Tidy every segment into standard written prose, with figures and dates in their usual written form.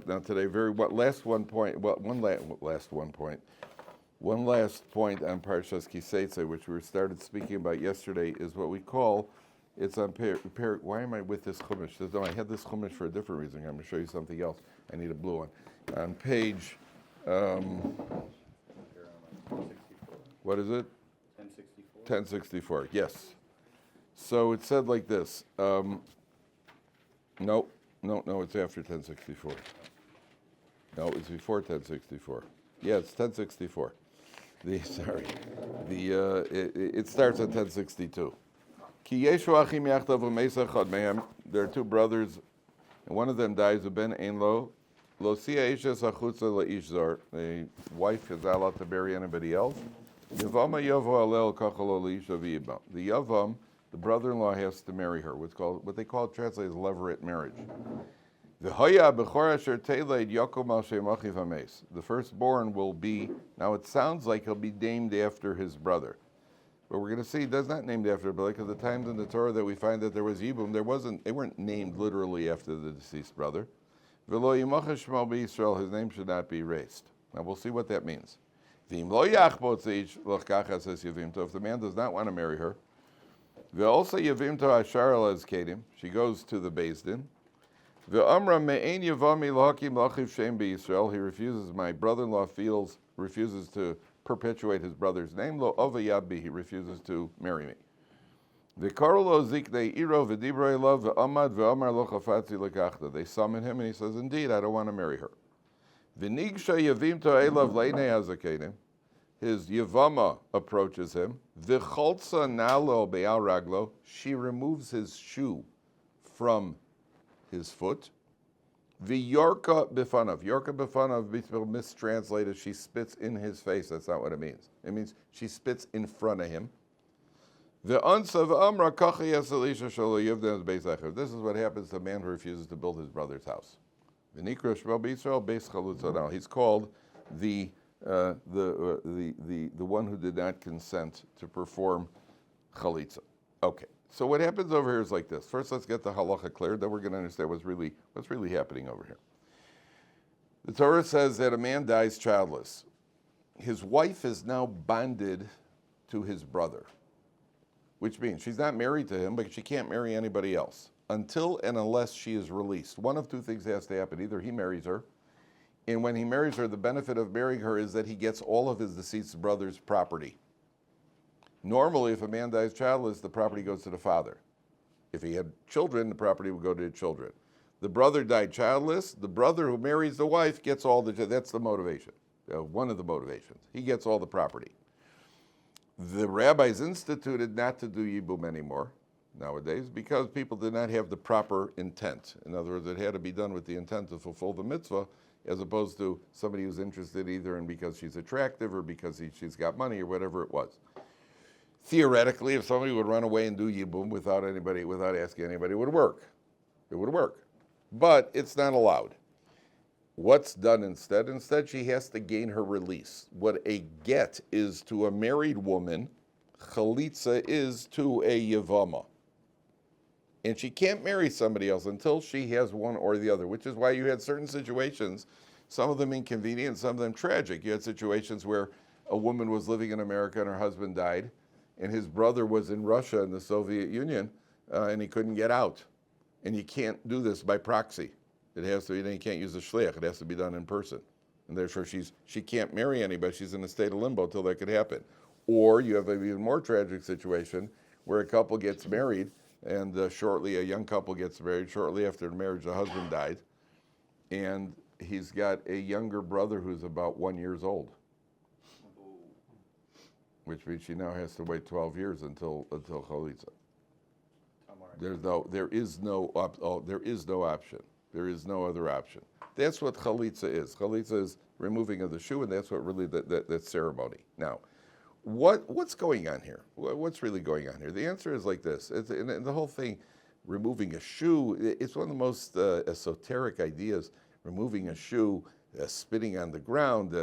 up now today. Last point on Parashat Kiseitze, which we started speaking about yesterday, is what we call. It's on why am I with this chumash? No, I had this chumash for a different reason. I'm going to show you something else. I need a blue one. On page, what is it? 1064. Yes. So it said like this. No, it's after 1064. No, it's before 1064. Yeah, it's 1064. It starts at 1062. There are two brothers, and one of them dies. The wife is allowed to marry anybody else. The yavam, the brother-in-law, has to marry her. What they translate as levirate marriage. The firstborn will be, now it sounds like he'll be named after his brother. But we're going to see he does not named after his brother, because the times in the Torah that we find that there was yibum, they weren't named literally after the deceased brother. His name should not be erased. Now we'll see what that means. If the man does not want to marry her, she goes to the Beis Din. He refuses, my brother-in-law refuses to perpetuate his brother's name. He refuses to marry me. They summon him and he says, indeed, I don't want to marry her. His Yavama approaches him. She removes his shoe from his foot. Yorka bifanav, mistranslated, she spits in his face. That's not what it means. It means she spits in front of him. This is what happens to a man who refuses to build his brother's house. Now he's called the one who did not consent to perform chalita. Okay, so what happens over here is like this. First, let's get the halacha clear. Then we're going to understand what's really happening over here. The Torah says that a man dies childless. His wife is now bonded to his brother, which means she's not married to him, but she can't marry anybody else until and unless she is released. One of two things has to happen. Either he marries her, and when he marries her, the benefit of marrying her is that he gets all of his deceased brother's property. Normally, if a man dies childless, the property goes to the father. If he had children, the property would go to the children. The brother died childless. The brother who marries the wife gets all that's the motivation, one of the motivations. He gets all the property. The rabbis instituted not to do yibum anymore nowadays because people did not have the proper intent. In other words, it had to be done with the intent to fulfill the mitzvah, as opposed to somebody who's interested either in because she's attractive or because she's got money or whatever it was. Theoretically, if somebody would run away and do yibum without asking anybody, it would work. It would work. But it's not allowed. What's done instead? Instead, she has to gain her release. What a get is to a married woman, chalita is to a yavama. And she can't marry somebody else until she has one or the other, which is why you had certain situations, some of them inconvenient, some of them tragic. You had situations where a woman was living in America and her husband died, and his brother was in Russia in the Soviet Union, and he couldn't get out. And you can't do this by proxy. It has to be, you can't use a shliach. It has to be done in person. And therefore she can't marry anybody. She's in a state of limbo until that could happen. Or you have an even more tragic situation where a couple gets married, and a young couple gets married. Shortly after the marriage, the husband died, and he's got a younger brother who's about 1 year old, which means she now has to wait 12 years until chalita. There is no option. There is no other option. That's what chalita is. Chalita is removing of the shoe, and that's what really that ceremony. Now, what's going on here? What's really going on here? The answer is like this. And the whole thing, removing a shoe, it's one of the most esoteric ideas. Removing a shoe, spitting on the ground.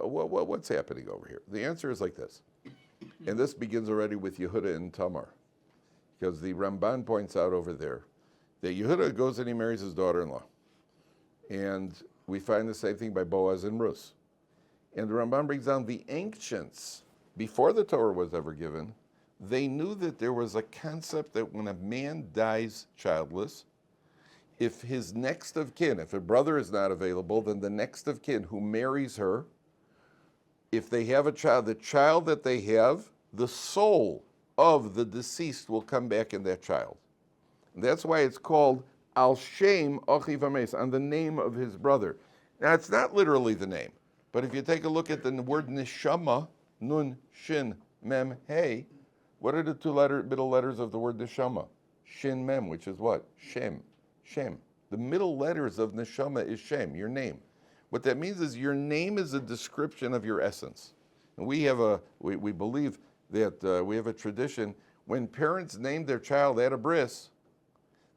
What's happening over here? The answer is like this. And this begins already with Yehuda and Tamar. Because the Ramban points out over there that Yehuda goes and he marries his daughter-in-law. And we find the same thing by Boaz and Rus. And the Rambam brings down the ancients, before the Torah was ever given, they knew that there was a concept that when a man dies childless, if his next of kin, if a brother is not available, then the next of kin who marries her, if they have a child, the child that they have, the soul of the deceased will come back in that child. And that's why it's called Al Shem Achiv Ames, on the name of his brother. Now, it's not literally the name, but if you take a look at the word neshama, nun, shin, mem, hey, what are the two middle letters of the word neshama? Shin, mem, which is what? Shem. Shem. The middle letters of neshama is Shem, your name. What that means is your name is a description of your essence. And we believe that we have a tradition, when parents name their child at a bris,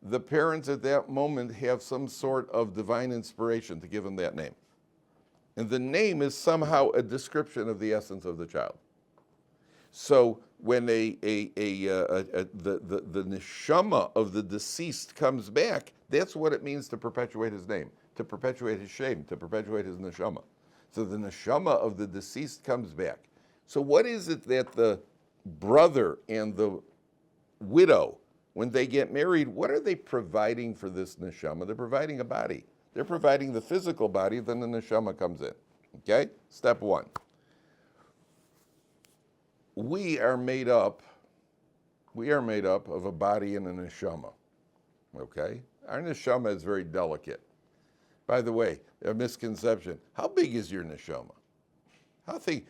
the parents at that moment have some sort of divine inspiration to give them that name. And the name is somehow a description of the essence of the child. So when the neshama of the deceased comes back, that's what it means to perpetuate his name, to perpetuate his shame, to perpetuate his neshama. So the neshama of the deceased comes back. So what is it that the brother and the widow, when they get married, what are they providing for this neshama? They're providing a body. They're providing the physical body, then the neshama comes in. Okay? Step one. We are made up of a body and a neshama. Okay? Our neshama is very delicate. By the way, a misconception. How big is your neshama? How big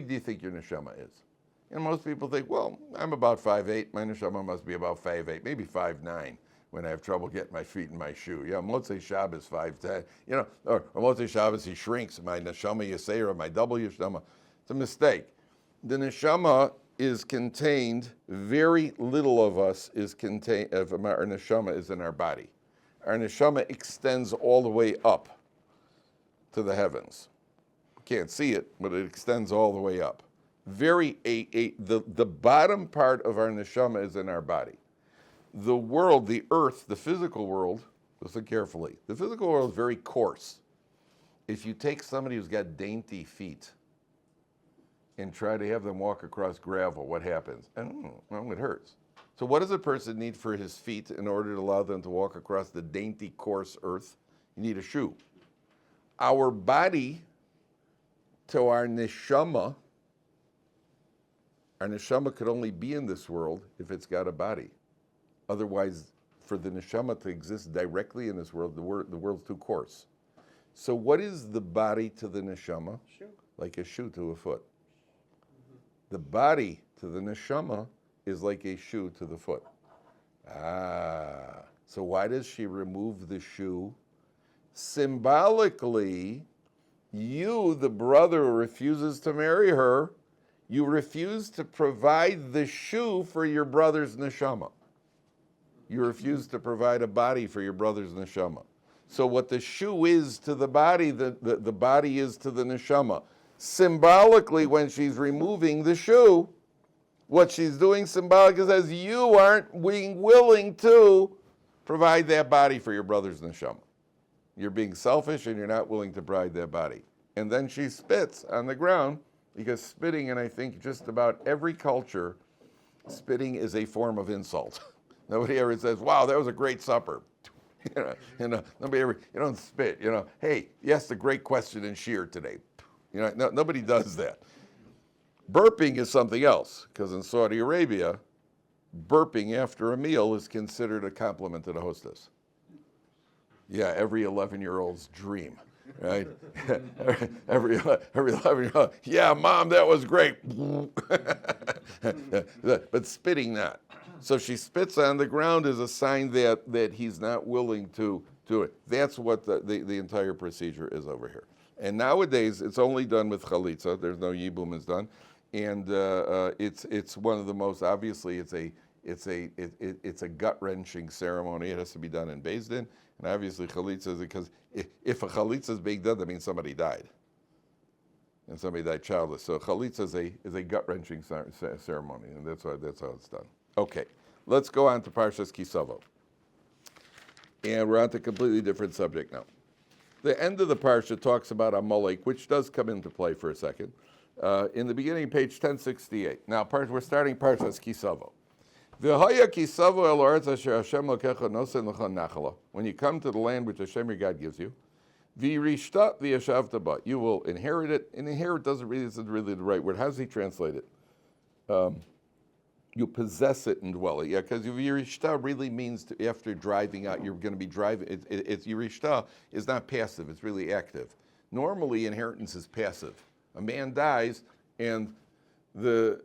do you think your neshama is? And most people think, well, I'm about 5'8". My neshama must be about 5'8", maybe 5'9", when I have trouble getting my feet in my shoe. Yeah, Motzei Shabbos 5'10", or Motzei Shabbos he shrinks. My neshama Yisera, my double neshama. It's a mistake. The neshama is contained, very little of us is contained, of our neshama is in our body. Our neshama extends all the way up to the heavens. Can't see it, but it extends all the way up. The bottom part of our neshama is in our body. The world, the earth, the physical world, listen carefully, the physical world is very coarse. If you take somebody who's got dainty feet and try to have them walk across gravel, what happens? Well, it hurts. So what does a person need for his feet in order to allow them to walk across the dainty, coarse earth? You need a shoe. Our body to our neshama could only be in this world if it's got a body. Otherwise, for the neshama to exist directly in this world, the world's too coarse. So what is the body to the neshama? Shoe. Like a shoe to a foot. The body to the neshama is like a shoe to the foot. So why does she remove the shoe? Symbolically, you, the brother who refuses to marry her, you refuse to provide the shoe for your brother's neshama. You refuse to provide a body for your brother's neshama. So what the shoe is to the body, the body is to the neshama. Symbolically, when she's removing the shoe, what she's doing symbolically says, you aren't being willing to provide that body for your brother's neshama. You're being selfish and you're not willing to provide that body. And then she spits on the ground, because spitting, and I think just about every culture, spitting is a form of insult. Nobody ever says, wow, that was a great supper. Nobody ever, you don't spit, hey, you asked a great question in Shir today. Nobody does that. Burping is something else, because in Saudi Arabia, burping after a meal is considered a compliment to the hostess. Yeah, every 11-year-old's dream, right? every 11-year-old, yeah, Mom, that was great. But spitting not. So she spits on the ground as a sign that he's not willing to do it. That's what the entire procedure is over here. And nowadays, it's only done with chalita. There's no yibum is done. And it's one of the most, obviously, it's a gut-wrenching ceremony. It has to be done in Beis Din. And obviously chalitza is because if a chalitza is being done, that means somebody died. And somebody died childless. So chalitza is a gut-wrenching ceremony, and that's how it's done. Okay, let's go on to Parashat Savo. And we're on to a completely different subject now. The end of the Parsha talks about Amalek, which does come into play for a second. In the beginning, page 1068. Now, we're starting Parashat Ki Savo. V'haya ki Savo el haaretz asher Hashem lokecha nosen lecha nachala. When you come to the land which Hashem your God gives you, v'yirishta v'yashavta ba. You will inherit it. And inherit isn't really the right word. How does he translate it? You possess it and dwell it. Yeah, because yirishta really means after driving out, you're going to be driving. It's yirishta is not passive. It's really active. Normally, inheritance is passive. A man dies, and the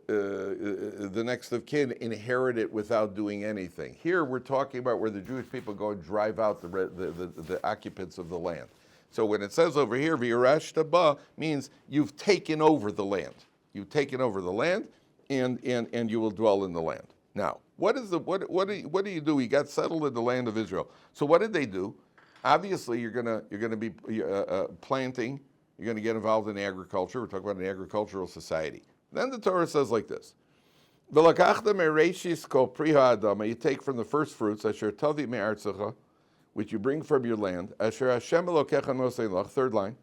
next of kin inherit it without doing anything. Here, we're talking about where the Jewish people go and drive out the occupants of the land. So when it says over here, v'yirashta ba, means you've taken over the land. You've taken over the land, and you will dwell in the land. Now, what do you do? You got settled in the land of Israel. So what did they do? Obviously, you're gonna be planting. You're going to get involved in agriculture. We're talking about an agricultural society. Then the Torah says like this: you take from the first fruits, asher tavi me'artzecha, which you bring from your land, asher Hashem elokecha nosei lach. Third line.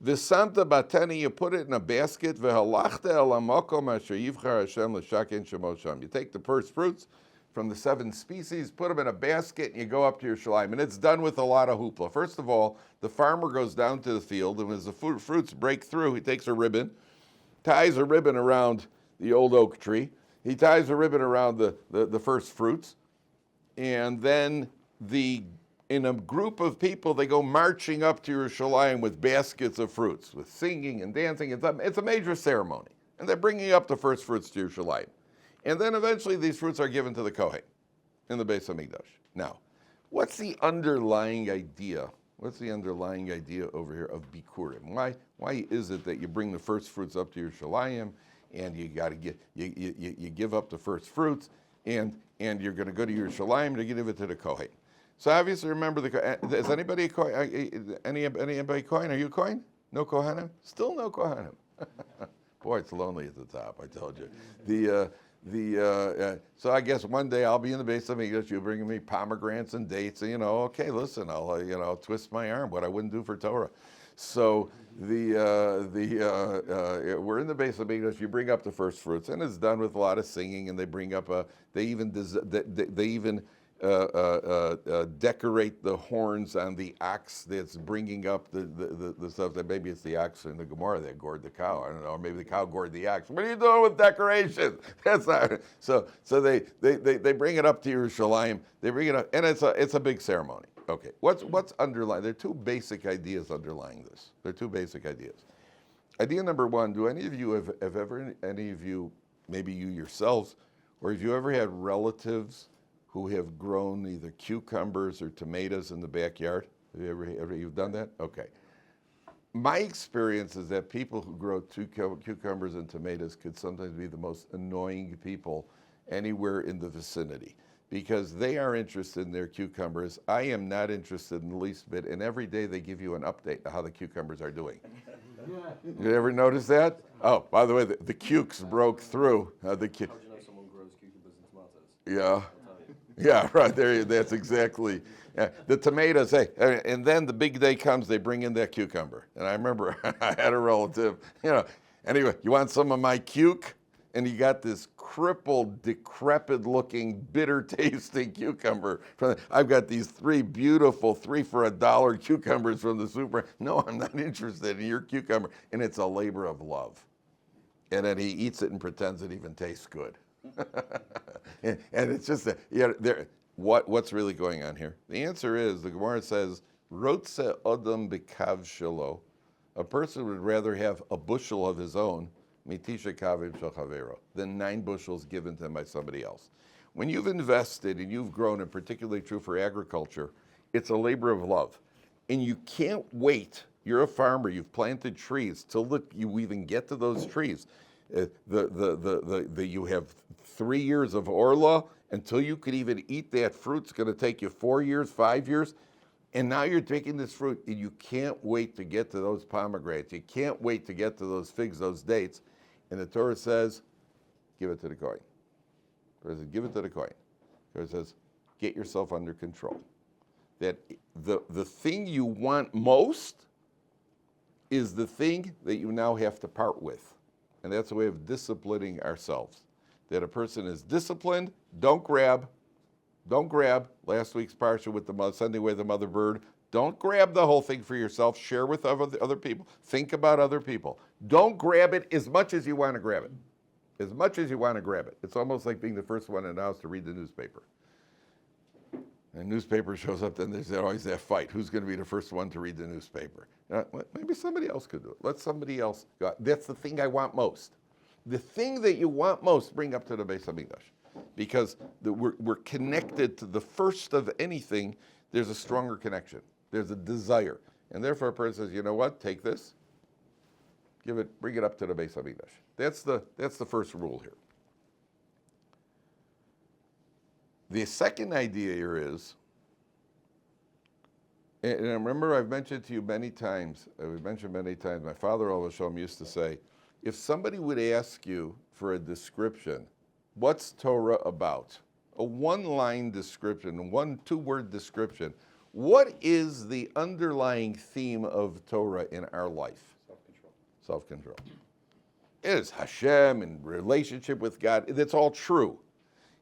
V'samta bateni, you put it in a basket. V'halachta el hamakom asher yivchar Hashem l'shaken shemo sham. You take the first fruits from the 7 species, put them in a basket, and you go up to Yerushalayim. And it's done with a lot of hoopla. First of all, the farmer goes down to the field, and as the fruits break through, he takes a ribbon, ties a ribbon around the old oak tree. He ties a ribbon around the first fruits, and then in a group of people, they go marching up to Yerushalayim with baskets of fruits, with singing and dancing. It's a major ceremony. And they're bringing up the first fruits to Yerushalayim. And then eventually these fruits are given to the Kohen in the Beis Hamikdash. Now, what's the underlying idea? What's the underlying idea over here of bikurim? Why is it that you bring the first fruits up to Yerushalayim, and you got to you give up the first fruits, and you're going to go to Yerushalayim to give it to the Kohen? So obviously, remember is anybody a Kohen? Anybody Kohen? Are you a Kohen? No Kohanim? Still no Kohanim. Boy, it's lonely at the top. I told you. So I guess one day I'll be in the Beis Hamikdash. You're bringing me pomegranates and dates, and okay, listen, I'll twist my arm, what I wouldn't do for Torah. So we're in the Beis Hamikdash. You bring up the first fruits, and it's done with a lot of singing. And they bring up they even decorate the horns on the ox that's bringing up the stuff. That maybe it's the ox in the Gemara that gored the cow. I don't know. Or maybe the cow gored the ox. What are you doing with decorations? That's not. So they bring it up to Yerushalayim. They bring it up, and it's a big ceremony. Okay, what's underlying? There are 2 basic ideas underlying this. There are 2 basic ideas. Idea number 1: do any of you have ever, any of you, maybe you yourselves, or have you ever had relatives who have grown either cucumbers or tomatoes in the backyard? Have you you've done that? Okay. My experience is that people who grow cucumbers and tomatoes could sometimes be the most annoying people anywhere in the vicinity, because they are interested in their cucumbers. I am not interested in the least bit, and every day they give you an update on how the cucumbers are doing. You ever notice that? Oh, by the way, the cukes broke through. How do you know someone grows cucumbers and tomatoes? Yeah. Yeah, right there. That's exactly. The tomatoes, hey, and then the big day comes, they bring in that cucumber. And I remember I had a relative, anyway, you want some of my cuke? And you got this crippled, decrepit-looking, bitter-tasting cucumber. I've got these 3 beautiful 3 for $1 cucumbers from the super. No, I'm not interested in your cucumber. And it's a labor of love. And then he eats it and pretends it even tastes good. and it's just what's really going on here? The answer is, the Gemara says, Rotze Adam b'kav shelo. A person would rather have a bushel of his own mitisha kavim shel chavero than 9 bushels given to him by somebody else. When you've invested and you've grown, and particularly true for agriculture, it's a labor of love, and you can't wait. You're a farmer. You've planted trees till you even get to those trees. You have 3 years of orla until you could even eat that fruit. It's going to take you 4 years, 5 years, and now you're taking this fruit, and you can't wait to get to those pomegranates. You can't wait to get to those figs, those dates. And the Torah says, give it to the Kohen. The Torah says, give it to the Kohen. The Torah says, get yourself under control. that the thing you want most is the thing that you now have to part with. And that's a way of disciplining ourselves. That a person is disciplined, don't grab. Last week's parsha with the sending away the mother bird. Don't grab the whole thing for yourself. Share with other people. Think about other people. Don't grab it as much as you want to grab it. As much as you want to grab it. It's almost like being the first one in the house to read the newspaper. And the newspaper shows up, then there's always that fight. Who's going to be the first one to read the newspaper? Maybe somebody else could do it. Let somebody else go. That's the thing I want most. The thing that you want most, bring up to the Beis HaMikdash. Because we're connected to the first of anything. There's a stronger connection. There's a desire. And therefore a person says, you know what, take this, bring it up to the Beis HaMikdash. That's the first rule here. The second idea here is, and remember I've mentioned to you many times, my father always used to say, if somebody would ask you for a description, what's Torah about? A one-line description, two-word description. What is the underlying theme of Torah in our life? Self-control. Self-control. It is Hashem and relationship with God. That's all true.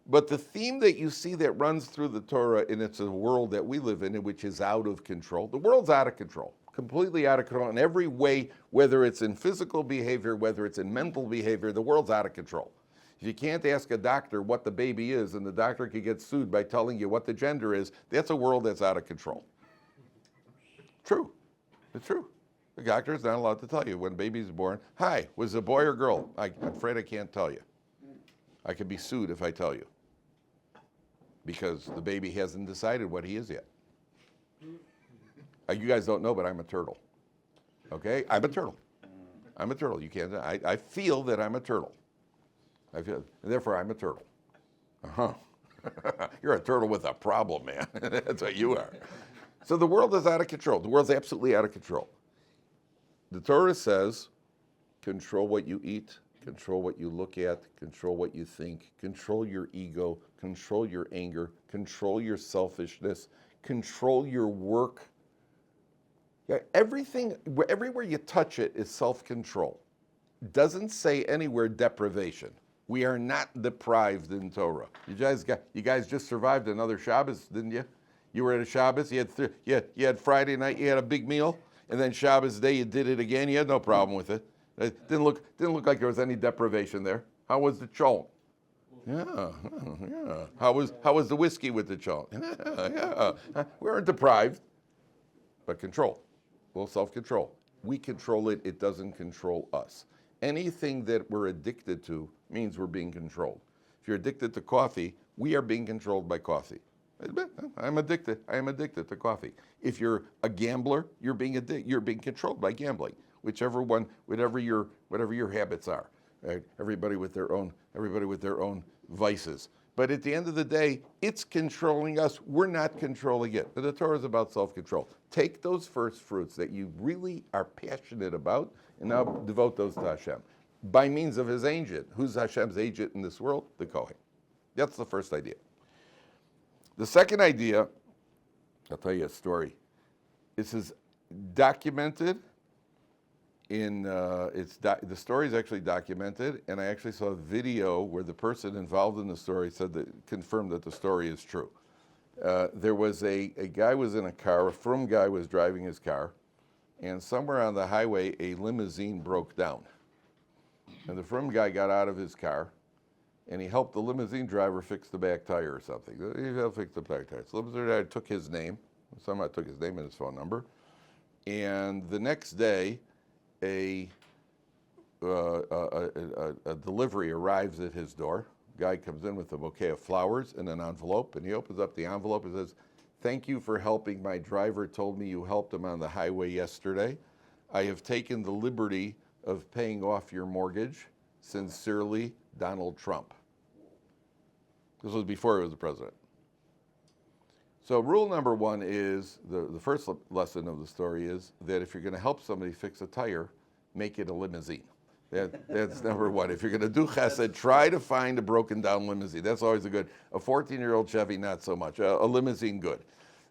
But the theme that you see that runs through the Torah, and it's a world that we live in, which is out of control. The world's out of control, completely out of control in every way, whether it's in physical behavior, whether it's in mental behavior, the world's out of control. If you can't ask a doctor what the baby is, and the doctor could get sued by telling you what the gender is, that's a world that's out of control. True. It's true. The doctor is not allowed to tell you when baby's born, hi, was it a boy or girl? I'm afraid I can't tell you. I could be sued if I tell you. Because the baby hasn't decided what he is yet. You guys don't know, but I'm a turtle. Okay? I'm a turtle. You can't, I feel that I'm a turtle. Therefore, I'm a turtle. Uh-huh. You're a turtle with a problem, man. That's what you are. So the world is out of control. The world's absolutely out of control. The Torah says, control what you eat, control what you look at, control what you think, control your ego, control your anger, control your selfishness, control your work. Yeah, everything, everywhere you touch it is self-control. Doesn't say anywhere deprivation. We are not deprived in Torah. You guys just survived another Shabbos, didn't you? You were at a Shabbos, you had Friday night, you had a big meal, and then Shabbos day you did it again, you had no problem with it. It didn't look like there was any deprivation there. How was the cholent? Yeah. How was the whiskey with the cholent? Yeah. We weren't deprived, but control, a little self-control. We control it, it doesn't control us. Anything that we're addicted to means we're being controlled. If you're addicted to coffee, we are being controlled by coffee. I'm addicted. I am addicted to coffee. If you're a gambler, you're being controlled by gambling. Whatever your habits are. Right? Everybody with their own vices. But at the end of the day, it's controlling us. We're not controlling it. The Torah is about self-control. Take those first fruits that you really are passionate about and now devote those to Hashem. By means of his agent. Who's Hashem's agent in this world? The Kohen. That's the first idea. The second idea, I'll tell you a story. This is documented the story is actually documented, and I actually saw a video where the person involved in the story confirmed that the story is true. There was a guy was in a car, a frum guy was driving his car, and somewhere on the highway a limousine broke down. And the frum guy got out of his car, and he helped the limousine driver fix the back tire or something. He helped fix the back tire. So the limousine driver took his name, somehow took his name and his phone number, and the next day, a delivery arrives at his door. Guy comes in with a bouquet of flowers and an envelope, and he opens up the envelope and says, "Thank you for helping. My driver told me you helped him on the highway yesterday. I have taken the liberty of paying off your mortgage. Sincerely, Donald Trump." This was before he was the president. So rule number one is, the first lesson of the story is that if you're going to help somebody fix a tire, make it a limousine. That's number one. If you're going to do chesed, try to find a broken down limousine. That's always a 14-year-old Chevy, not so much. A limousine, good.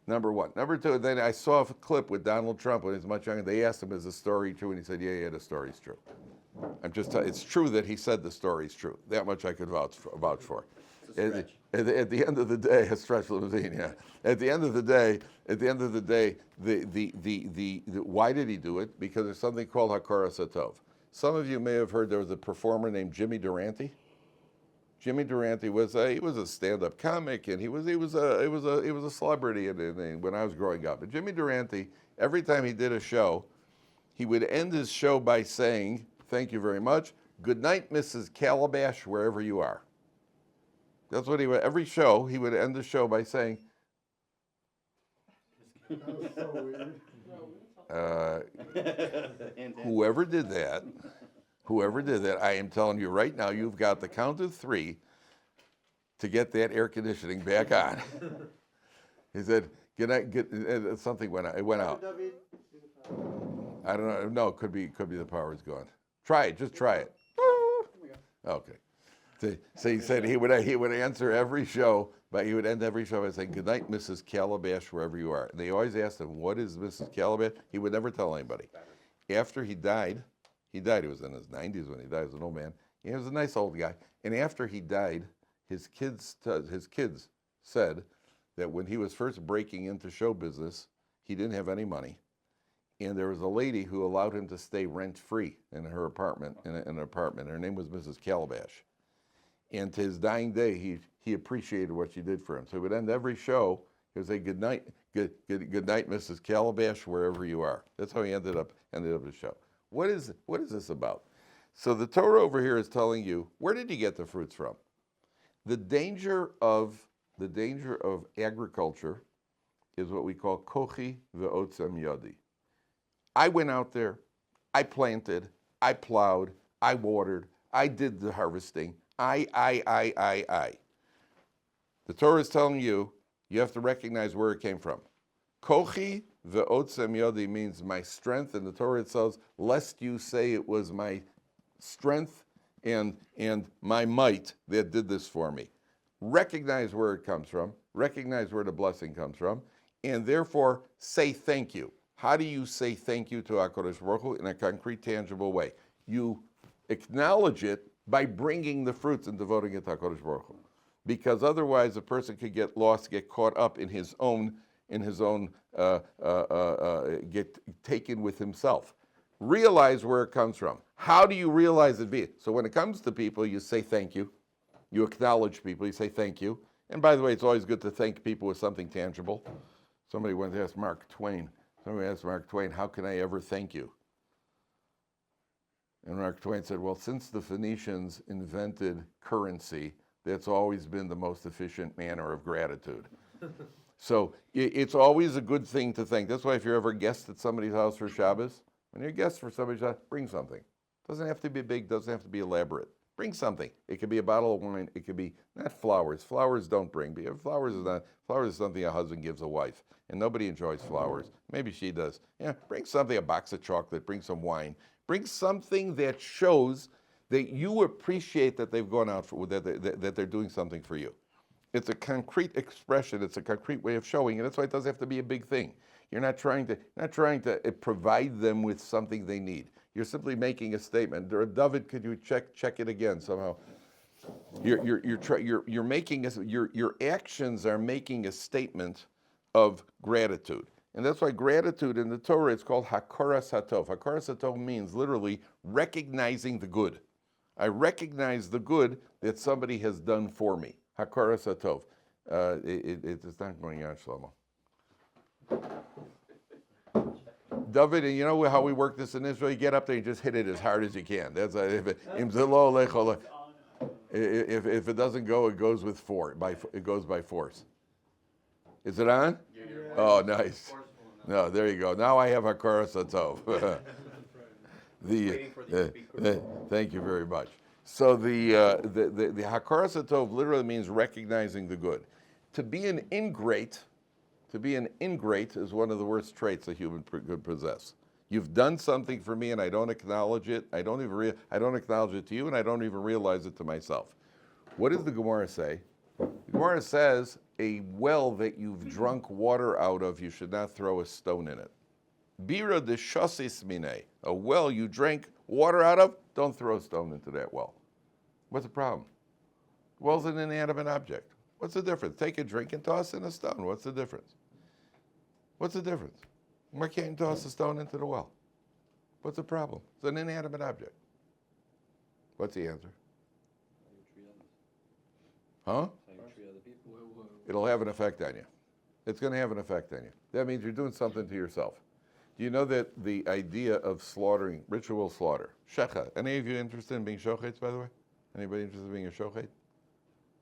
Number one. Number two, then I saw a clip with Donald Trump when he was much younger. They asked him, is the story true? And he said, yeah, the story's true. I'm just telling it's true that he said the story's true. That much I could vouch for. At the end of the day, a stretch limousine, yeah. At the end of the day, why did he do it? Because there's something called Hakara Satov. Some of you may have heard there was a performer named Jimmy Durante. Jimmy Durante was a stand-up comic, and he was a celebrity when I was growing up. And Jimmy Durante, every time he did a show, he would end his show by saying, "Thank you very much. Good night, Mrs. Calabash, wherever you are." That's what he would. Every show, he would end the show by saying. That was so weird. Whoever did that, I am telling you right now, you've got the count of 3 to get that air conditioning back on. He said, something went out. It went out. I don't know. No, it could be the power's gone. Try it. Just try it. Okay. So he said he would answer every show, but he would end every show by saying, "Good night, Mrs. Calabash, wherever you are." And they always asked him, "What is Mrs. Calabash?" He would never tell anybody. After he died, he was in his 90s when he died. He was an old man. He was a nice old guy. And after he died, his kids said that when he was first breaking into show business, he didn't have any money. And there was a lady who allowed him to stay rent-free in her apartment, in an apartment. Her name was Mrs. Calabash. And to his dying day, he appreciated what she did for him. So he would end every show, he would say, "Good night, good night, Mrs. Calabash, wherever you are." That's how he ended up his show. What is this about? So the Torah over here is telling you, where did he get the fruits from? The danger of agriculture is what we call kochi ve'otzem yadi. I went out there, I planted, I plowed, I watered, I did the harvesting. I. The Torah is telling you, you have to recognize where it came from. Kochi ve'otzem yodi means my strength, and the Torah says, lest you say it was my strength and my might that did this for me. Recognize where it comes from, recognize where the blessing comes from, and therefore say thank you. How do you say thank you to HaKadosh Baruch Hu in a concrete, tangible way? You acknowledge it by bringing the fruits and devoting it to HaKadosh Baruch Hu. Because otherwise a person could get lost, get caught up in his own, get taken with himself. Realize where it comes from. How do you realize it? So when it comes to people, you say thank you. You acknowledge people, you say thank you. And by the way, it's always good to thank people with something tangible. Somebody once asked Mark Twain, how can I ever thank you? And Mark Twain said, well, since the Phoenicians invented currency, that's always been the most efficient manner of gratitude. So it's always a good thing to thank. That's why if you're ever a guest at somebody's house for Shabbos, when you're a guest for somebody's house, bring something. Doesn't have to be big, doesn't have to be elaborate. Bring something. It could be a bottle of wine. It could be not flowers. Flowers don't bring. Flowers is something a husband gives a wife, and nobody enjoys flowers. Maybe she does. Yeah, bring something, a box of chocolate. Bring some wine. Bring something that shows that you appreciate that they've gone out for that they're doing something for you. It's a concrete expression. It's a concrete way of showing, and that's why it doesn't have to be a big thing. You're not trying to provide them with something they need. You're simply making a statement. Dovid, could you check it again somehow? You're making your actions are making a statement of gratitude, and that's why gratitude in the Torah is called Hakaras Hatov. Hakaras Hatov means literally recognizing the good. I recognize the good that somebody has done for me. Hakaras Hatov. It's not going on, Shlomo. Dovid, and you know how we work this in Israel? You get up there and just hit it as hard as you can. That's if it doesn't go, it goes with it goes by force. Is it on? Yeah. Oh, nice. No, there you go. Now I have Hakaras Hatov. Thank you very much. So the Hakaras Hatov literally means recognizing the good. To be an ingrate is one of the worst traits a human could possess. You've done something for me and I don't acknowledge it. I don't acknowledge it to you, and I don't even realize it to myself. What does the Gemara say? Gemara says a well that you've drunk water out of, you should not throw a stone in it. Bira de shasis mine, a well you drank water out of, don't throw a stone into that well. What's the problem? Well's an inanimate object. What's the difference? Take a drink and toss in a stone. What's the difference? What's the difference? Why can't you toss a stone into the well? What's the problem? It's an inanimate object. What's the answer? How you treat others. Huh? How you treat other people. It'll have an effect on you. It's going to have an effect on you. That means you're doing something to yourself. Do you know that the idea of slaughtering, ritual slaughter, shecha, any of you interested in being shochetz, by the way? Anybody interested in being a shochet?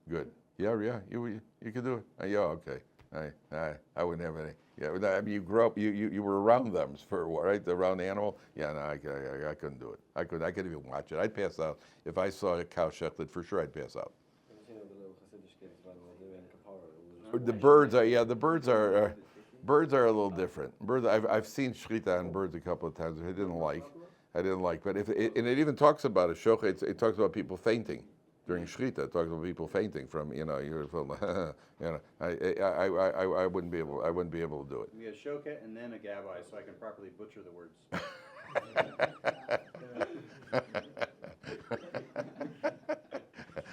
Good. Yeah, you could do it. Yeah, okay. I wouldn't have any. Yeah, I mean, you grew up, you were around them for a while, right? Around the animal. Yeah, no, I couldn't do it. I could even watch it. I'd pass out if I saw a cow shechted. For sure, I'd pass out. The birds are birds are a little different. Birds, I've seen shechita on birds a couple of times. I didn't like, but and it even talks about a shochet. It talks about people fainting during shechita. It talks about people fainting from you're from I wouldn't be able to do it. We have shoket and then a gabbai, so I can properly butcher the words.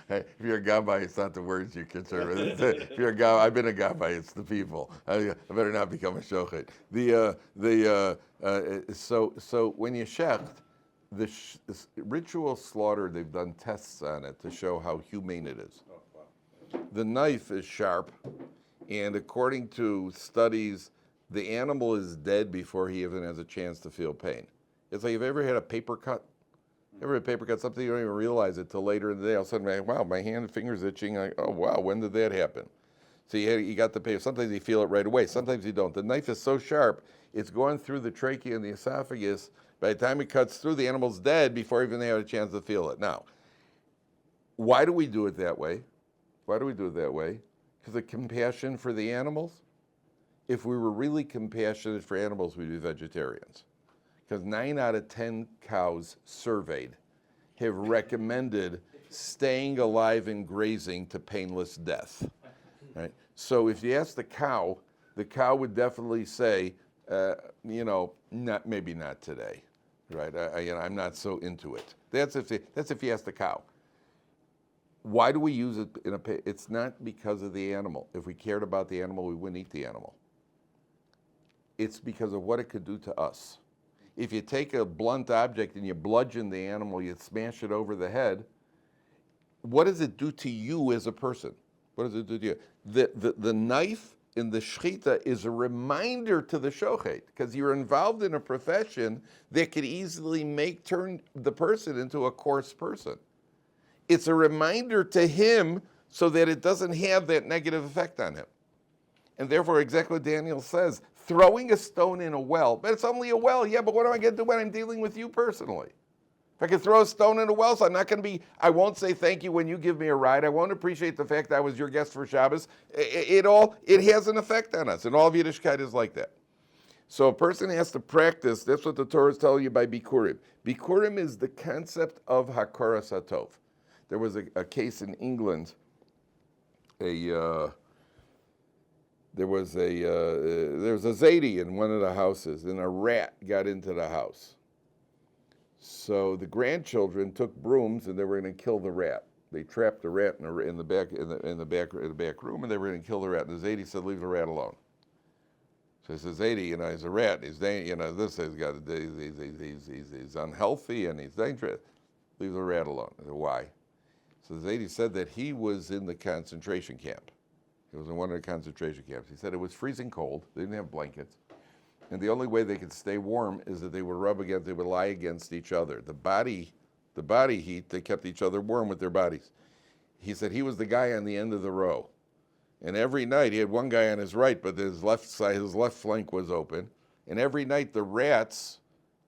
Hey, if you're a gabbai, it's not the words you're concerned with. If you're a gabbai, I've been a gabbai, it's the people. I better not become a shochet. So when you shecht, this ritual slaughter, they've done tests on it to show how humane it is. Oh, wow. The knife is sharp, and according to studies, the animal is dead before he even has a chance to feel pain. It's like, have you ever had a paper cut? Ever had a paper cut? Something you don't even realize it till later in the day. All of a sudden, wow, my hand and fingers itching. Like, oh wow, when did that happen? So you got the paper. Sometimes you feel it right away. Sometimes you don't. The knife is so sharp, it's going through the trachea and the esophagus. By the time it cuts through, the animal's dead before even they have a chance to feel it. Now, why do we do it that way? Why do we do it that way? Because of compassion for the animals. If we were really compassionate for animals, we'd be vegetarians. Because 9 out of 10 cows surveyed have recommended staying alive and grazing to painless death. Right? So if you ask the cow would definitely say, maybe not today, right? I'm not so into it. That's if you ask the cow. Why do we use it it's not because of the animal. If we cared about the animal, we wouldn't eat the animal. It's because of what it could do to us. If you take a blunt object and you bludgeon the animal, you smash it over the head, what does it do to you as a person? What does it do to you? The knife in the shechita is a reminder to the shochet, because you're involved in a profession that could easily turn the person into a coarse person. It's a reminder to him so that it doesn't have that negative effect on him. And therefore, exactly what Daniel says, throwing a stone in a well, but it's only a well, yeah, but what am I going to do when I'm dealing with you personally? If I could throw a stone in a well, so I won't say thank you when you give me a ride. I won't appreciate the fact I was your guest for Shabbos. It has an effect on us, and all of Yiddishkeit is like that. So a person has to practice, that's what the Torah is telling you by bikurim. Bikurim is the concept of hakaras hatov. There was a case in England, there was a zaidi in one of the houses, and a rat got into the house. So the grandchildren took brooms and they were going to kill the rat. They trapped the rat in the back room, and they were going to kill the rat. And the zaidi said, "Leave the rat alone." So he says, "Zaidi, he's a rat. He's unhealthy and he's dangerous. Leave the rat alone." I said, "Why?" So the zaidi said that he was in the concentration camp. He was in one of the concentration camps. He said it was freezing cold. They didn't have blankets. And the only way they could stay warm is that they would lie against each other. The body heat, they kept each other warm with their bodies. He said he was the guy on the end of the row. And every night, he had one guy on his right, but his left flank was open. And every night the rats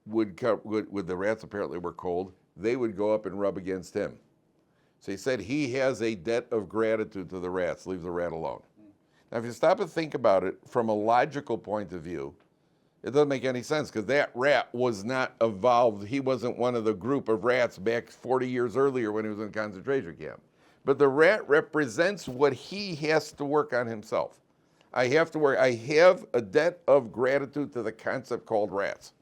the rats apparently were cold, they would go up and rub against him. So he said he has a debt of gratitude to the rats. Leave the rat alone. Now, if you stop and think about it from a logical point of view, it doesn't make any sense, because that rat was not evolved. He wasn't one of the group of rats back 40 years earlier when he was in a concentration camp. but the rat represents what he has to work on himself. I have a debt of gratitude to the concept called rats.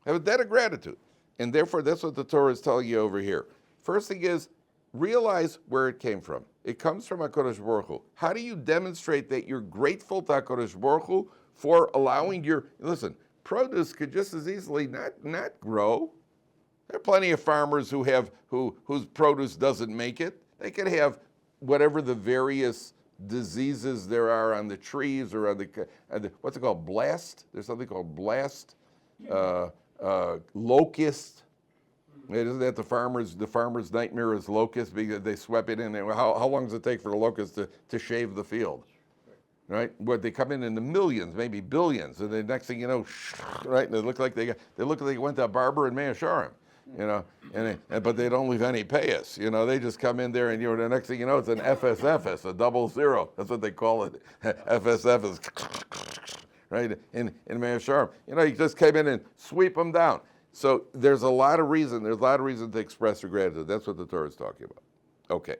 I have a debt of gratitude. And therefore, that's what the Torah is telling you over here. First thing is, realize where it came from. It comes from HaKadosh Baruch Hu. How do you demonstrate that you're grateful to HaKadosh Baruch Hu for allowing listen, produce could just as easily not grow. There are plenty of farmers whose produce doesn't make it. They could have whatever the various diseases there are on the trees or on the what's it called, blast? There's something called blast, locust. Isn't that the farmer's nightmare is locust because they swept it in there? How long does it take for the locust to shave the field? Right? What they come in the millions, maybe billions, and the next thing you know, right? And they look like they went to a barber in Measharim, but they don't leave any payas. They just come in there, and the next thing you know, it's an FSFS, a 00. That's what they call it. FSF is right in Measharim. You just came in and sweep them down. So there's a lot of reason. There's a lot of reason to express your gratitude. That's what the Torah is talking about. Okay,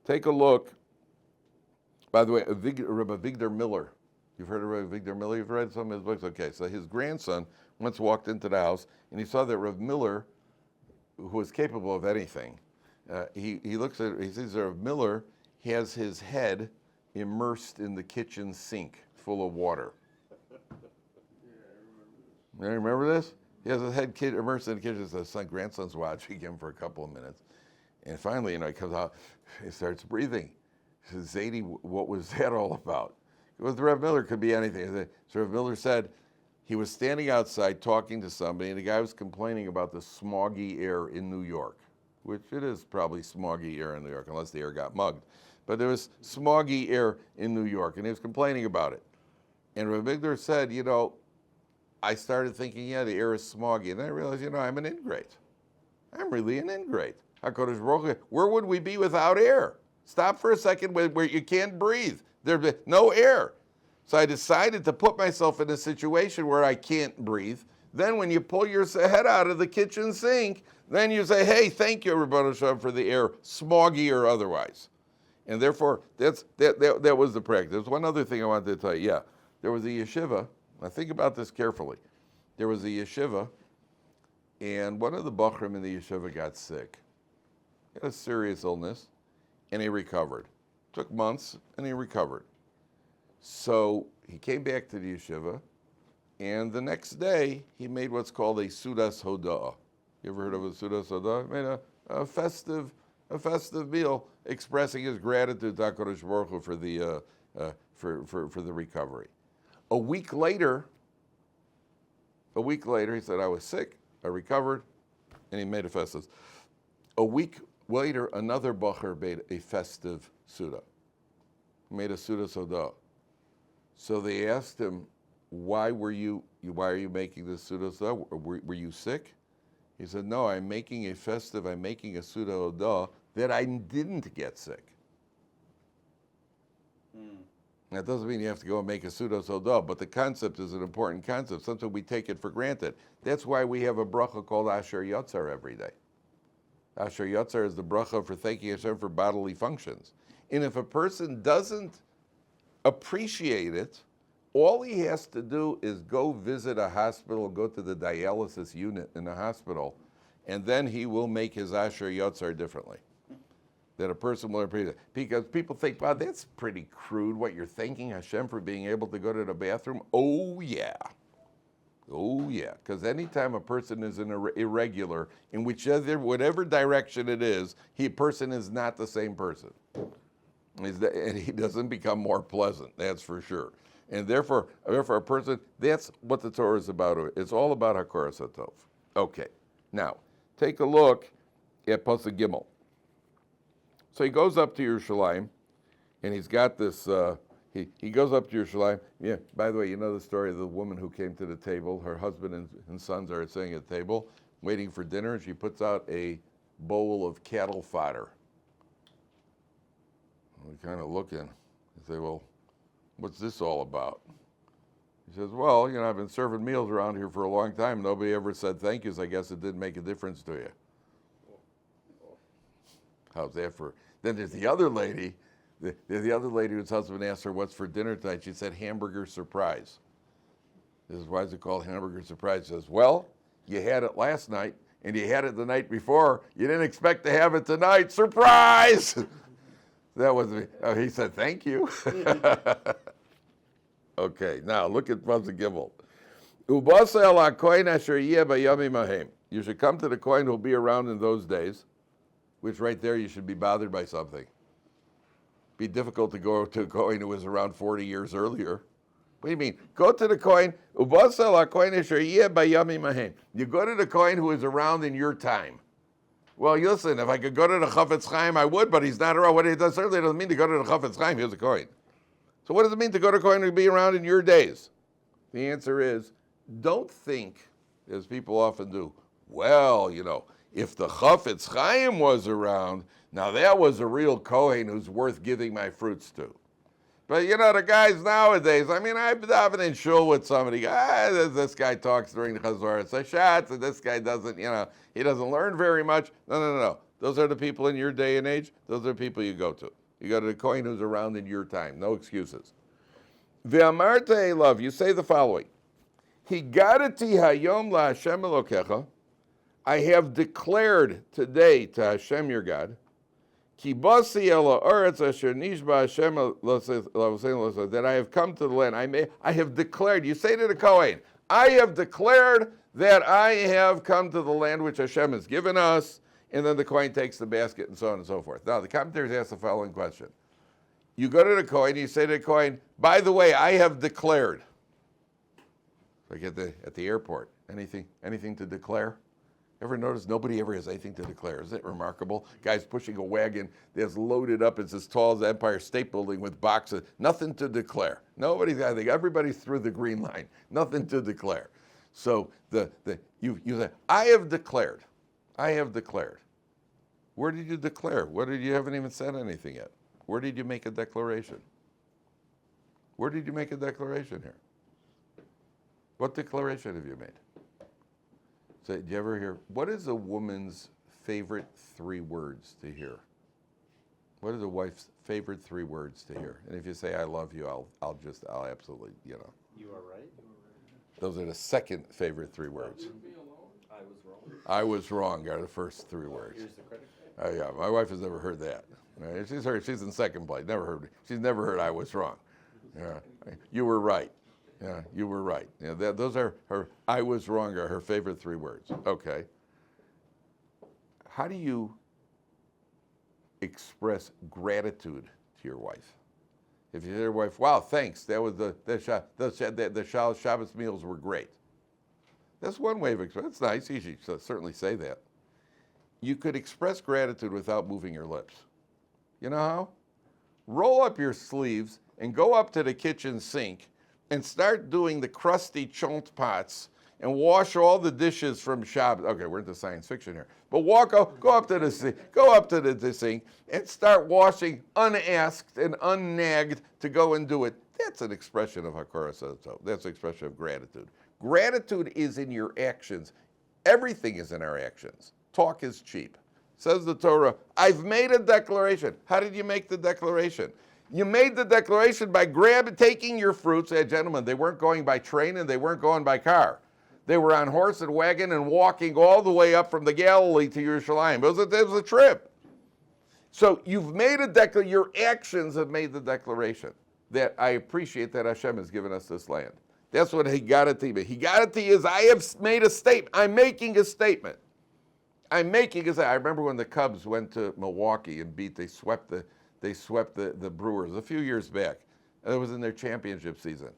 take a look. By the way, Rabbi Victor Miller. You've heard of Rabbi Victor Miller? You've read some of his books? Okay, so his grandson once walked into the house, and he saw that Rabbi Miller, who was capable of anything, he sees that Rabbi Miller has his head immersed in the kitchen sink full of water. You remember this? He has his head immersed in the kitchen. His grandson's watching him for a couple of minutes. And finally, he comes out, he starts breathing. He says, Zadie, what was that all about? With Rev Miller, could be anything. So Rev Miller said he was standing outside talking to somebody, and the guy was complaining about the smoggy air in New York, which it is probably smoggy air in New York, unless the air got mugged. But there was smoggy air in New York, and he was complaining about it. And Rev Miller said, I started thinking, the air is smoggy. And then I realized, I'm an ingrate. I'm really an ingrate. HaKadosh Baruch Hu, where would we be without air? Stop for a second where you can't breathe. There's no air. So I decided to put myself in a situation where I can't breathe. Then when you pull your head out of the kitchen sink, then you say, hey, thank you, Rabbi Shem, for the air, smoggy or otherwise. And therefore, that was the practice. There's one other thing I wanted to tell you. There was a yeshiva. Now think about this carefully. There was a yeshiva, and one of the bikurim in the yeshiva got sick. He had a serious illness, and he recovered. Took months, and he recovered. So he came back to the yeshiva, and the next day, he made what's called a sudas hoda'ah. You ever heard of a sudas hoda'ah? He made a festive meal expressing his gratitude to HaKadosh Baruch Hu for the recovery. A week later, he said, I was sick, I recovered, and he made a festive. A week later, another bacher made a festive suda. He made a suda soda. So they asked him, why are you making this suda soda? Were you sick? He said, no, I'm making a suda soda that I didn't get sick. That doesn't mean you have to go and make a pseudo soda, but the concept is an important concept. Sometimes we take it for granted. That's why we have a bracha called Asher Yotzar every day. Asher Yotzar is the bracha for thanking Hashem for bodily functions. And if a person doesn't appreciate it, all he has to do is go visit a hospital, go to the dialysis unit in the hospital, and then he will make his Asher Yotzar differently. That a person will appreciate it. Because people think, wow, that's pretty crude, what you're thanking Hashem for being able to go to the bathroom. Oh, yeah. Because anytime a person is irregular, in whatever direction it is, person is not the same person. And he doesn't become more pleasant, that's for sure. And therefore a person, that's what the Torah is about. It's all about Hakaras HaTov. Okay, now, take a look at Pasuk Gimel. So he goes up to Yerushalayim, and he's got this, he goes up to Yerushalayim. Yeah, by the way, you know the story of the woman who came to the table. Her husband and sons are sitting at the table, waiting for dinner, and she puts out a bowl of cattle fodder. We kind of look in and say, well, what's this all about? He says, well, I've been serving meals around here for a long time. Nobody ever said thank yous. I guess it didn't make a difference to you. How's that for? Then there's the other lady. There's the other lady whose husband asked her, what's for dinner tonight? She said, hamburger surprise. This is why is it called hamburger surprise? She says, well, you had it last night, and you had it the night before. You didn't expect to have it tonight. Surprise! That was me. Oh, he said, thank you. Okay, now look at Pasuk Gimel. You should come to the kohen who will be around in those days, which right there you should be bothered by something. Be difficult to go to a kohen who was around 40 years earlier. What do you mean? Go to the kohen. You go to the kohen who is around in your time. Well, listen, if I could go to the Chafetz Chaim, I would, but he's not around. What he does certainly doesn't mean to go to the Chafetz Chaim. He's a kohen. So what does it mean to go to a kohen who be around in your days? The answer is, don't think, as people often do, well, if the Chafetz Chaim was around, now that was a real kohen who's worth giving my fruits to. But the guys nowadays, I've been in shul with somebody, this guy talks during the Chazor Sashat, and this guy doesn't, he doesn't learn very much. No. Those are the people in your day and age. Those are the people you go to. You go to the kohen who's around in your time. No excuses. V'amarte love, you say the following. Higadati hayom la Hashem Elokecha. I have declared today to Hashem your God. Kibasi ela oretz asher nishba Hashem that I have come to the land. I have declared. You say to the kohen, I have declared that I have come to the land which Hashem has given us. And then the kohen takes the basket and so on and so forth. Now the commentators ask the following question. You go to the kohen, you say to the kohen, by the way, I have declared. Like at the airport, anything to declare? Ever notice nobody ever has anything to declare? Isn't it remarkable? Guy's pushing a wagon that's loaded up. It's as tall as the Empire State Building with boxes. Nothing to declare. I think everybody's through the green line. Nothing to declare. So you say, I have declared. I have declared. Where did you declare? You haven't even said anything yet. Where did you make a declaration? Where did you make a declaration here? What declaration have you made? So, do you ever hear, what is a woman's favorite 3 words to hear? What is a wife's favorite 3 words to hear? And if you say, I love you, I'll absolutely, You are right. Those are the second favorite 3 words. I was wrong. I was wrong are the first 3 words. Here's the credit. Yeah, my wife has never heard that. Right? She's in second place. She's never heard I was wrong. Yeah, you were right. Yeah, you were right. Yeah, those are her. I was wrong are her favorite 3 words. Okay. How do you express gratitude to your wife? If you say to your wife, "Wow, thanks. That was the Shabbos meals were great." That's one way of expressing. That's nice. You should certainly say that. You could express gratitude without moving your lips. You know how? Roll up your sleeves and go up to the kitchen sink and start doing the crusty chont pots and wash all the dishes from Shabbos. Okay, we're into science fiction here. But go up to the sink and start washing unasked and unnagged to go and do it. That's an expression of Hakara Soto. That's an expression of gratitude. Gratitude is in your actions. Everything is in our actions. Talk is cheap. Says the Torah, I've made a declaration. How did you make the declaration? You made the declaration by taking your fruits. Gentlemen, they weren't going by train and they weren't going by car. They were on horse and wagon and walking all the way up from the Galilee to Yerushalayim. It was a trip. So you've made a declaration. Your actions have made the declaration that I appreciate that Hashem has given us this land. That's what Higadati means. Higadati is I have made a statement. I'm making a statement. I remember when the Cubs went to Milwaukee and they swept the Brewers a few years back. It was in their championship season.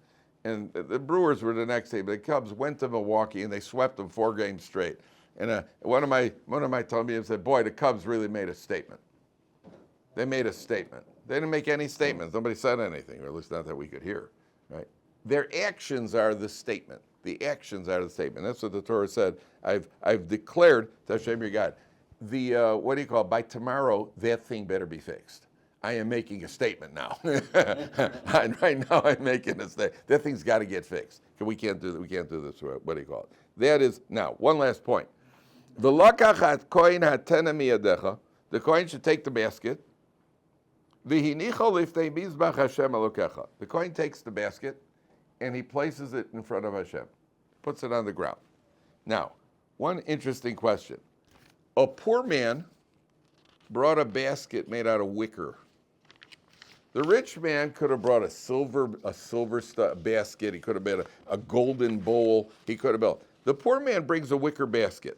And the Brewers were the next day, but the Cubs went to Milwaukee and they swept them 4 games straight. And one of my told me, said, boy, the Cubs really made a statement. They made a statement. They didn't make any statements. Nobody said anything, or at least not that we could hear, right? Their actions are the statement. The actions are the statement. That's what the Torah said. I've declared to Hashem your God. By tomorrow, that thing better be fixed. I am making a statement now. Right now, I'm making a statement. That thing's got to get fixed. We can't do this. That is, now, one last point. The kohen should take the basket. The Kohen takes the basket and he places it in front of Hashem, puts it on the ground. Now, one interesting question. A poor man brought a basket made out of wicker. The rich man could have brought a silver basket. He could have made a golden bowl. He could have built. The poor man brings a wicker basket.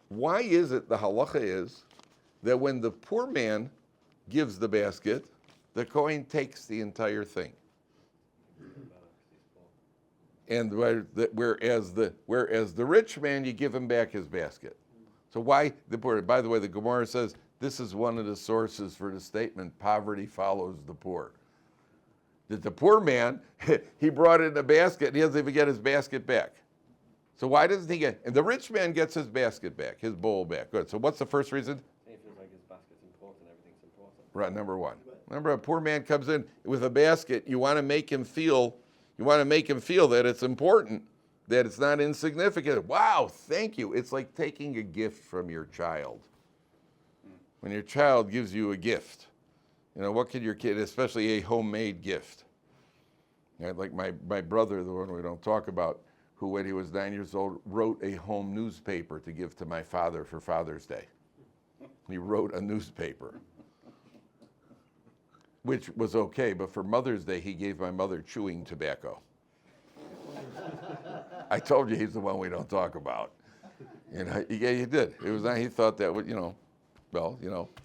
Why is it the halacha is that when the poor man gives the basket, the Kohen takes the entire thing? And whereas the rich man, you give him back his basket. So why the poor? By the way, the Gemara says this is one of the sources for the statement, poverty follows the poor. That the poor man, he brought in a basket, and he doesn't even get his basket back. So why doesn't he get, and the rich man gets his basket back, his bowl back. Good, so what's the first reason? He feels like his basket's important, everything's important. Right, number one. Remember, a poor man comes in with a basket, you want to make him feel that it's important, that it's not insignificant. Wow, thank you. It's like taking a gift from your child. When your child gives you a gift, what could your kid, especially a homemade gift? Right, like my brother, the one we don't talk about, who when he was 9 years old wrote a home newspaper to give to my father for Father's Day. He wrote a newspaper, which was okay, but for Mother's Day, he gave my mother chewing tobacco. I told you he's the one we don't talk about. He did. It was not, he thought that would,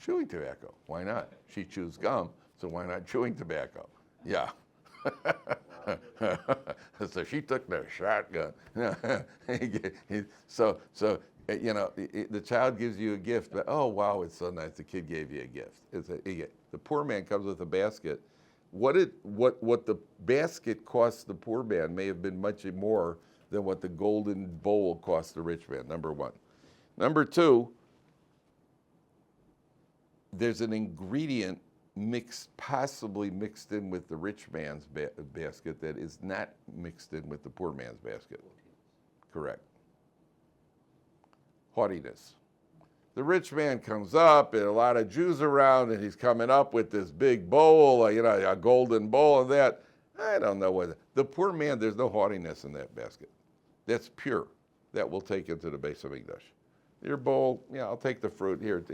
chewing tobacco. Why not? She chews gum, so why not chewing tobacco? Yeah. So she took the shotgun. The child gives you a gift, but oh wow, it's so nice. The kid gave you a gift. The poor man comes with a basket. What the basket cost the poor man may have been much more than what the golden bowl cost the rich man. Number one. Number two, there's an ingredient possibly mixed in with the rich man's basket that is not mixed in with the poor man's basket. Correct. Haughtiness. The rich man comes up, and a lot of Jews around, and he's coming up with this big bowl, a golden bowl and that. I don't know what. The poor man, there's no haughtiness in that basket. That's pure. That we'll take into the Beis Hamikdash. Your bowl, I'll take the fruit. Here,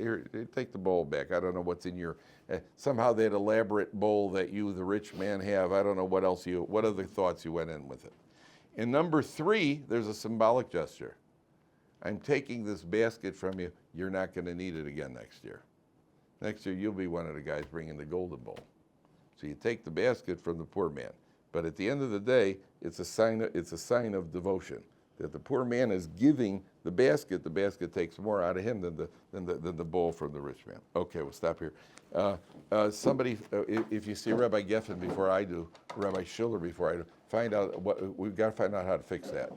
take the bowl back. I don't know what's in your, somehow that elaborate bowl that you, the rich man, have. I don't know what other thoughts you went in with it. And number three, there's a symbolic gesture. I'm taking this basket from you. You're not going to need it again next year. Next year, you'll be one of the guys bringing the golden bowl. So you take the basket from the poor man. But at the end of the day, it's a sign of devotion. That the poor man is giving the basket takes more out of him than the bowl from the rich man. Okay, we'll stop here. Somebody, if you see Rabbi Geffen before I do, Rabbi Schiller before I do, we've got to find out how to fix that.